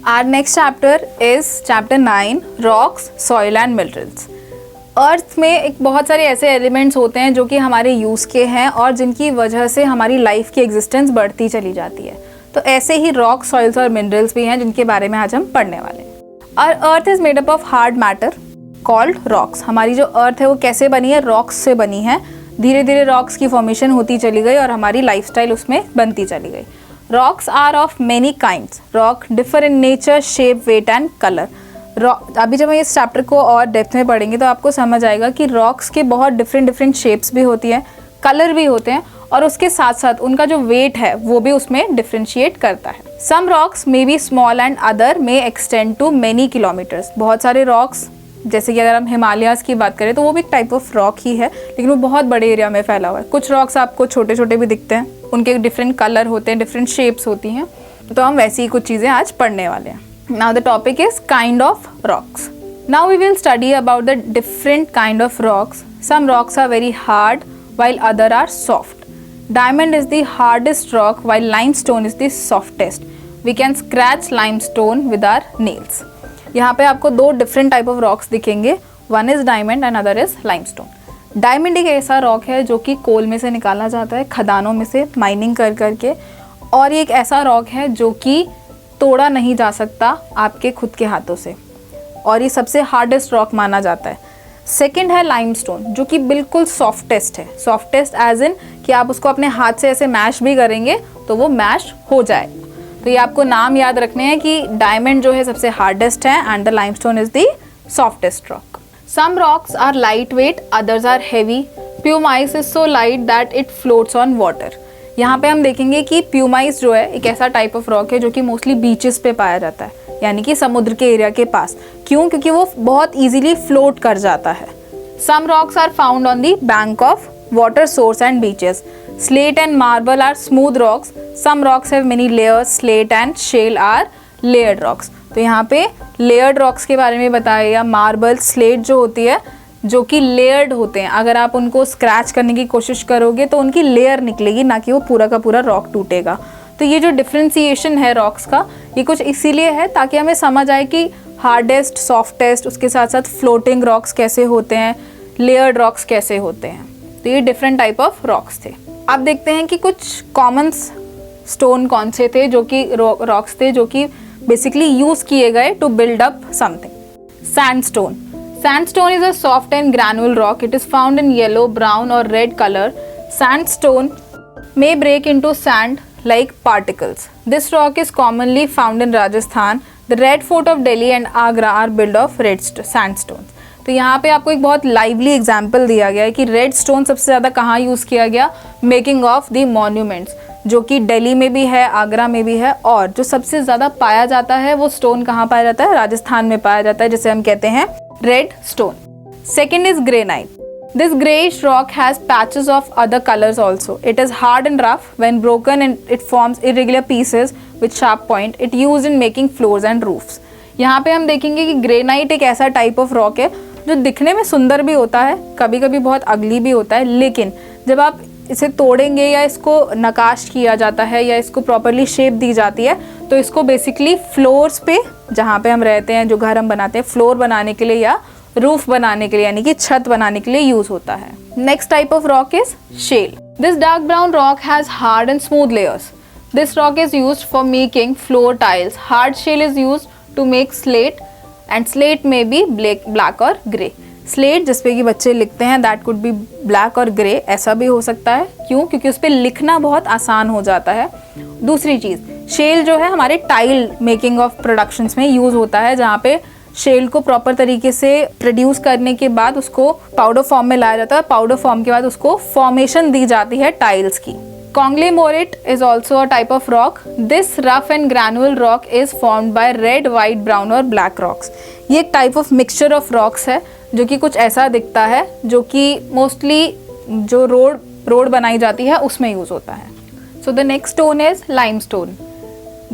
Our next chapter is chapter 9, rocks, soil and minerals. अर्थ में एक बहुत सारे ऐसे एलिमेंट्स होते हैं जो कि हमारे यूज़ के हैं और जिनकी वजह से हमारी लाइफ की एग्जिस्टेंस बढ़ती चली जाती है. तो ऐसे ही रॉक, सॉइल्स और मिनरल्स भी हैं जिनके बारे में आज हम पढ़ने वाले हैं. और अर्थ is made up of hard matter called rocks. हमारी जो अर्थ है वो कैसे बनी है? रॉक्स से बनी है. धीरे धीरे रॉक्स की फॉर्मेशन होती चली गई और हमारी लाइफस्टाइल उसमें बनती चली गई. Rocks are of many kinds. Rock differ in nature, shape, weight and colour. अभी जब हम इस चैप्टर को और डेप्थ में पढ़ेंगे तो आपको समझ आएगा कि रॉक्स के बहुत डिफरेंट शेप्स भी होती हैं, कलर भी होते हैं और उसके साथ साथ उनका जो वेट है वो भी उसमें डिफ्रेंशिएट करता है. Some rocks may be small and other may extend to many kilometres. बहुत सारे रॉक्स, जैसे कि अगर हम हिमालयाज़ की बात करें तो वो भी एक टाइप ऑफ रॉक ही है, लेकिन वो बहुत बड़े एरिया में फैला हुआ है. कुछ रॉक्स आपको छोटे छोटे भी दिखते हैं, उनके डिफरेंट कलर होते हैं, डिफरेंट शेप्स होती हैं. तो हम वैसी ही कुछ चीज़ें आज पढ़ने वाले हैं. Now the topic is kind of rocks. Now we will study about the different kind of rocks. Some rocks are very hard while other are soft. Diamond is the hardest rock while limestone is the softest. We can scratch limestone with our nails. यहाँ पे आपको दो different type of rocks दिखेंगे. One is diamond and other is limestone. Diamond एक ऐसा rock है जो कि कोल में से निकाला जाता है, खदानों में से माइनिंग कर करके, और ये एक ऐसा रॉक है जो कि तोड़ा नहीं जा सकता आपके खुद के हाथों से, और ये सबसे हार्डेस्ट रॉक माना जाता है. सेकेंड है लाइमस्टोन जो कि बिल्कुल सॉफ्टेस्ट है. सॉफ्टेस्ट एज इन कि आप उसको अपने हाथ से ऐसे मैश भी करेंगे तो वो मैश हो जाए. तो ये आपको नाम याद रखने हैं कि डायमंड जो है सबसे हार्डेस्ट है and the limestone is the softest rock. Some rocks are light weight, others are heavy. Pumice is so light that it floats on water. यहाँ पे हम देखेंगे कि प्यूमाइस जो है एक ऐसा टाइप ऑफ रॉक है जो कि मोस्टली बीचेस पे पाया जाता है, यानी कि समुद्र के एरिया के पास. क्यों? क्योंकि वो बहुत इजीली फ्लोट कर जाता है. Some rocks are found on the bank of water source and beaches. Slate and marble are smooth rocks. Some rocks have many layers. Slate and shale are layered rocks. तो यहाँ पे layered rocks के बारे में बताया गया. Marble, slate जो होती है जो कि लेयर्ड होते हैं, अगर आप उनको स्क्रैच करने की कोशिश करोगे तो उनकी लेयर निकलेगी, ना कि वो पूरा का पूरा रॉक टूटेगा. तो ये जो डिफ्रेंसिएशन है रॉक्स का, ये कुछ इसीलिए है ताकि हमें समझ आए कि हार्डेस्ट, सॉफ्टेस्ट, उसके साथ साथ फ्लोटिंग रॉक्स कैसे होते हैं, लेयर्ड रॉक्स कैसे होते हैं. तो ये डिफरेंट टाइप ऑफ रॉक्स थे. अब देखते हैं कि कुछ कॉमन स्टोन कौन से थे जो कि रॉक्स थे जो कि बेसिकली यूज़ किए गए to build up something. Sandstone. Sandstone is a soft and granular rock. It is found in yellow, brown or red color. Sandstone may break into sand like particles. This rock is commonly found in Rajasthan. The Red Fort of Delhi and Agra are built of red sandstone. तो यहाँ पे आपको एक बहुत lively example दिया गया है कि रेड स्टोन सबसे ज़्यादा कहाँ यूज़ किया गया? मेकिंग ऑफ द मॉन्यूमेंट्स, जो कि दिल्ली में भी है, आगरा में भी है, और जो सबसे ज़्यादा पाया जाता है वो स्टोन कहाँ पाया जाता है? राजस्थान में पाया जाता है, जिसे हम कहते हैं red stone. Second is granite. This grayish rock has patches of other colors also. It is hard and rough. When broken and it forms irregular pieces with sharp point. It used in making floors and roofs. यहाँ पे हम देखेंगे कि granite एक ऐसा type of rock है जो दिखने में सुंदर भी होता है, कभी कभी बहुत अगली भी होता है, लेकिन जब आप इसे तोड़ेंगे या इसको नकाश किया जाता है या इसको प्रॉपरली शेप दी जाती है तो इसको बेसिकली फ्लोर्स पे, जहाँ पे हम रहते हैं, जो घर हम बनाते हैं, फ्लोर बनाने के लिए या रूफ बनाने के लिए, यानी कि छत बनाने के लिए यूज होता है. Next type of rock is shale. This dark brown rock has hard and smooth layers. This rock is used for making floor tiles. Hard shale is used to make slate and slate may be black और grey. Slate जिसपे कि बच्चे लिखते हैं, that could be black और grey, ऐसा भी हो सकता है. क्यों? क्योंकि उस पर लिखना बहुत आसान हो जाता है. दूसरी चीज़, शेल जो है हमारे टाइल मेकिंग ऑफ प्रोडक्शंस में यूज़ होता है, जहाँ पे शेल को प्रॉपर तरीके से प्रोड्यूस करने के बाद उसको पाउडर फॉर्म में लाया जाता है. पाउडर फॉर्म के बाद उसको फॉर्मेशन दी जाती है टाइल्स की. Conglomerate is also a type of rock. This rough and granular rock is formed by red, white, brown और black rocks. ये एक type of mixture of rocks है जो कि कुछ ऐसा दिखता है, जो कि मोस्टली जो रोड बनाई जाती है उसमें यूज़ होता है. So the next stone is limestone.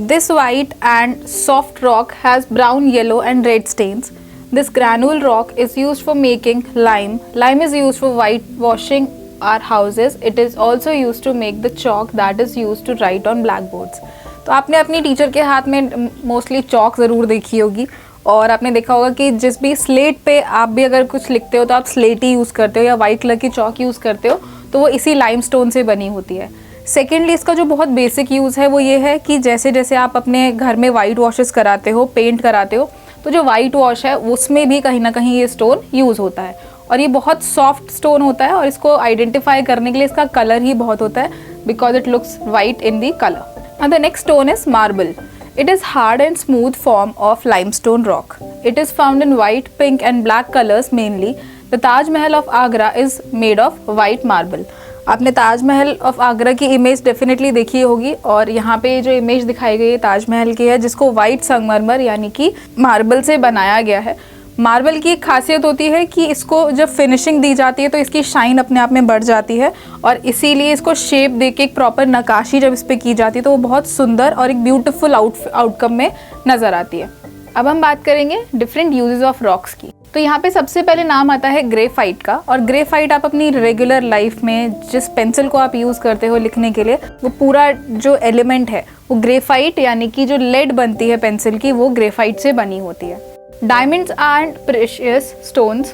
This white and soft rock has brown, yellow and red stains. This granular rock is used for making lime. Lime is used for whitewashing our houses. It is also used to make the chalk that is used to write on blackboards. तो आपने अपनी teacher के हाथ में mostly chalk ज़रूर देखी होगी, और आपने देखा होगा कि जिस भी स्लेट पे आप भी अगर कुछ लिखते हो तो आप स्लेटी यूज़ करते हो या वाइट कलर की चॉक यूज़ करते हो, तो वो इसी लाइमस्टोन से बनी होती है। सेकेंडली इसका जो बहुत बेसिक यूज़ है वो ये है कि जैसे जैसे आप अपने घर में वाइट वॉशेस कराते हो, पेंट कराते हो, तो जो वाइट वॉश है उसमें भी कहीं ना कहीं ये स्टोन यूज़ होता है, और ये बहुत सॉफ्ट स्टोन होता है, और इसको आइडेंटिफाई करने के लिए इसका कलर ही बहुत होता है, because it looks white in the colour. And the next stone is marble. It is hard and smooth form of limestone rock. It is found in white, pink and black colors mainly. The Taj Mahal of Agra is made of white marble. आपने Taj Mahal of Agra की image definitely देखी होगी, और यहाँ पे जो image दिखाई गई है ताज महल की है, जिसको वाइट संगमरमर यानी कि मार्बल से बनाया गया है। मार्बल की एक खासियत होती है कि इसको जब फिनिशिंग दी जाती है तो इसकी शाइन अपने आप में बढ़ जाती है, और इसीलिए इसको शेप दे के एक प्रॉपर नक्काशी जब इस पर की जाती है तो वो बहुत सुंदर और एक ब्यूटीफुल आउटकम में नज़र आती है। अब हम बात करेंगे डिफरेंट यूजेस ऑफ रॉक्स की। तो यहाँ पे सबसे पहले नाम आता है ग्रेफाइट का, और ग्रेफाइट आप अपनी रेगुलर लाइफ में जिस पेंसिल को आप यूज़ करते हो लिखने के लिए, वो पूरा जो एलिमेंट है वो ग्रेफाइट यानी कि जो लेड बनती है पेंसिल की, वो ग्रेफाइट से बनी होती है। Diamonds are precious stones.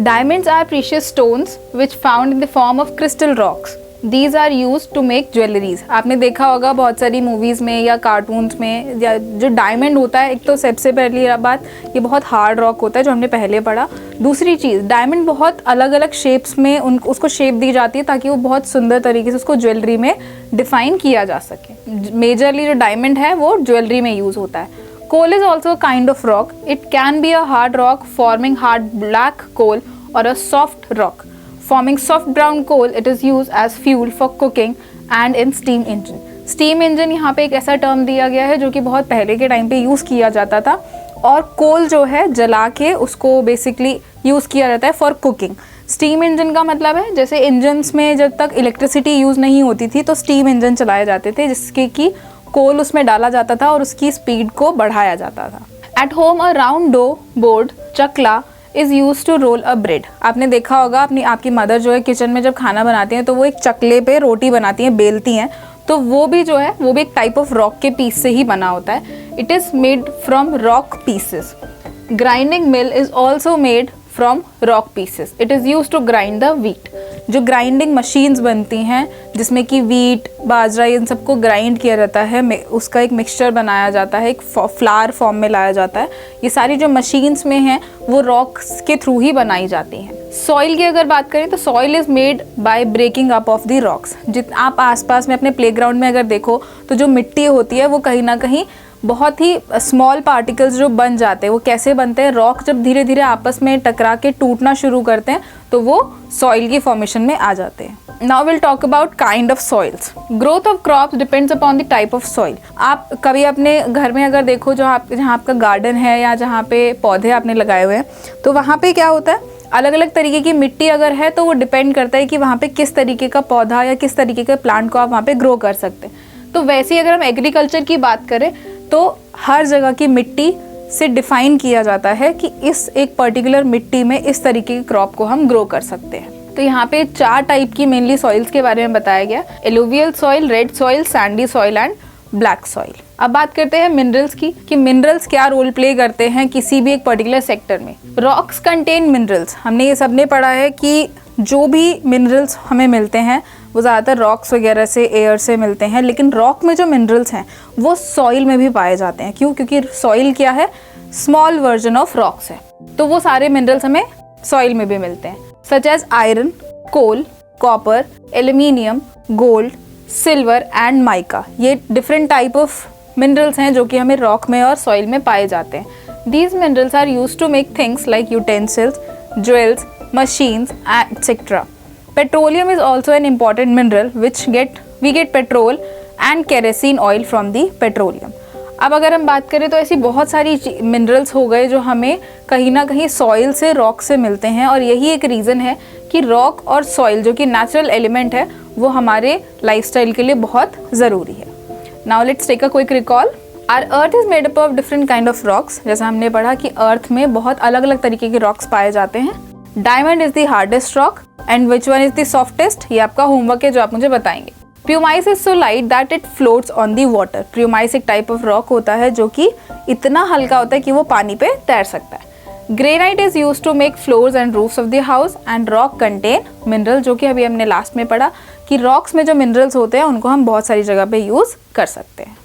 Diamonds are precious stones which found in the form of crystal rocks. These are used to make jewelries. आपने देखा होगा बहुत सारी मूवीज़ में या कार्टून्स में, या जो डायमंड होता है, एक तो सबसे पहली बात ये बहुत हार्ड रॉक होता है जो हमने पहले पढ़ा। दूसरी चीज़, डायमंड बहुत अलग अलग शेप्स में उसको शेप दी जाती है ताकि वो बहुत सुंदर तरीके से उसको ज्वेलरी में डिफ़ाइन किया जा सके। मेजरली जो डायमंड है वो ज्वेलरी में यूज़ होता है। Coal is also a kind of rock. It can be a hard rock forming hard black coal or a soft rock. Forming soft brown coal, it is used as fuel for cooking and in steam engine. Steam engine यहाँ पे एक ऐसा term दिया गया है जो कि बहुत पहले के टाइम पे यूज़ किया जाता था, और कोल जो है जला के उसको बेसिकली यूज़ किया जाता है फॉर कुकिंग। स्टीम इंजन का मतलब है जैसे इंजन्स में जब तक इलेक्ट्रिसिटी यूज़ नहीं होती थी तो स्टीम इंजन चलाए जाते थे, जिसके कि कोल उसमें डाला जाता था और उसकी स्पीड को बढ़ाया जाता था। At home a round dough board chakla is use to roll a bread. आपने देखा होगा आपकी मदर जो है किचन में जब खाना बनाती हैं तो वो एक चकले पे रोटी बनाती हैं, बेलती हैं, तो वो भी जो है वो भी एक टाइप ऑफ रॉक के पीस से ही बना होता है। It is made from rock pieces. Grinding mill is also made from rock pieces. It is use to grind the wheat. जो ग्राइंडिंग मशीन्स बनती हैं जिसमें कि वीट, बाजरा, इन सबको ग्राइंड किया जाता है, उसका एक मिक्सचर बनाया जाता है, एक फ्लावर फॉर्म में लाया जाता है, ये सारी जो मशीन्स में हैं वो रॉक्स के थ्रू ही बनाई जाती हैं। सॉइल की अगर बात करें तो soil is made by breaking up of the rocks. आप आसपास में अपने प्लेग्राउंड में अगर देखो तो जो मिट्टी होती है वो कहीं ना कहीं बहुत ही स्मॉल पार्टिकल्स जो बन जाते हैं, वो कैसे बनते हैं, रॉक जब धीरे धीरे आपस में टकरा के टूटना शुरू करते हैं तो वो सॉइल की फॉर्मेशन में आ जाते हैं। Now will talk about kind of soils. Growth of crops depends upon the type of soil. आप कभी अपने घर में अगर देखो जहाँ आपका गार्डन है या जहाँ पे पौधे आपने लगाए हुए हैं, तो वहाँ पे क्या होता है, अलग अलग तरीके की मिट्टी अगर है तो वो डिपेंड करता है कि वहाँ पे किस तरीके का पौधा या किस तरीके के प्लांट को आप वहाँ पे ग्रो कर सकते हैं। तो वैसे ही अगर हम एग्रीकल्चर की बात करें तो हर जगह की मिट्टी से डिफाइन किया जाता है कि इस एक पर्टिकुलर मिट्टी में इस तरीके की क्रॉप को हम ग्रो कर सकते हैं। तो यहाँ पे 4 टाइप की मेनली सॉइल्स के बारे में बताया गया, alluvial soil, red soil, Sandy soil and black soil. अब बात करते हैं मिनरल्स की कि मिनरल्स क्या रोल प्ले करते हैं किसी भी एक पर्टिकुलर सेक्टर में। Rocks contain minerals. हमने ये सबने पढ़ा है कि जो भी मिनरल्स हमें मिलते हैं वो ज़्यादातर रॉक्स वगैरह से, एयर से मिलते हैं, लेकिन रॉक में जो मिनरल्स हैं वो सॉइल में भी पाए जाते हैं। क्यों? क्योंकि सॉइल क्या है, स्मॉल वर्जन ऑफ रॉक्स है, तो वो सारे मिनरल्स हमें सॉइल में भी मिलते हैं, such as iron, coal, copper, aluminium, gold, silver and mica. ये डिफरेंट टाइप ऑफ मिनरल्स हैं जो कि हमें रॉक में और सॉइल में पाए जाते हैं। These minerals are use to make things like utensils, jewels, machines, etc. Petroleum is also an important mineral which we get petrol and kerosene oil from the petroleum. अब अगर हम बात करें तो ऐसी बहुत सारी मिनरल्स हो गए जो हमें कहीं ना कहीं सॉइल से, रॉक से मिलते हैं, और यही एक रीज़न है कि रॉक और सॉइल जो कि नेचुरल एलिमेंट है वो हमारे लाइफस्टाइल के लिए बहुत ज़रूरी है। Now let's take a quick recall. Our earth is made up of different kind of rocks. जैसा हमने पढ़ा कि अर्थ में बहुत अलग अलग तरीके के रॉक्स पाए जाते हैं। Diamond is the hardest rock and which one is the softest, ये आपका होमवर्क है जो आप मुझे बताएंगे। Pumice is so light that it floats on the water. Pumice एक टाइप ऑफ रॉक होता है जो कि इतना हल्का होता है कि वो पानी पे तैर सकता है। Granite is use to make floors and roofs of the house and rock contain mineral, जो कि अभी हमने लास्ट में पढ़ा कि रॉक्स में जो मिनरल्स होते हैं उनको हम बहुत सारी जगह पे यूज कर सकते हैं।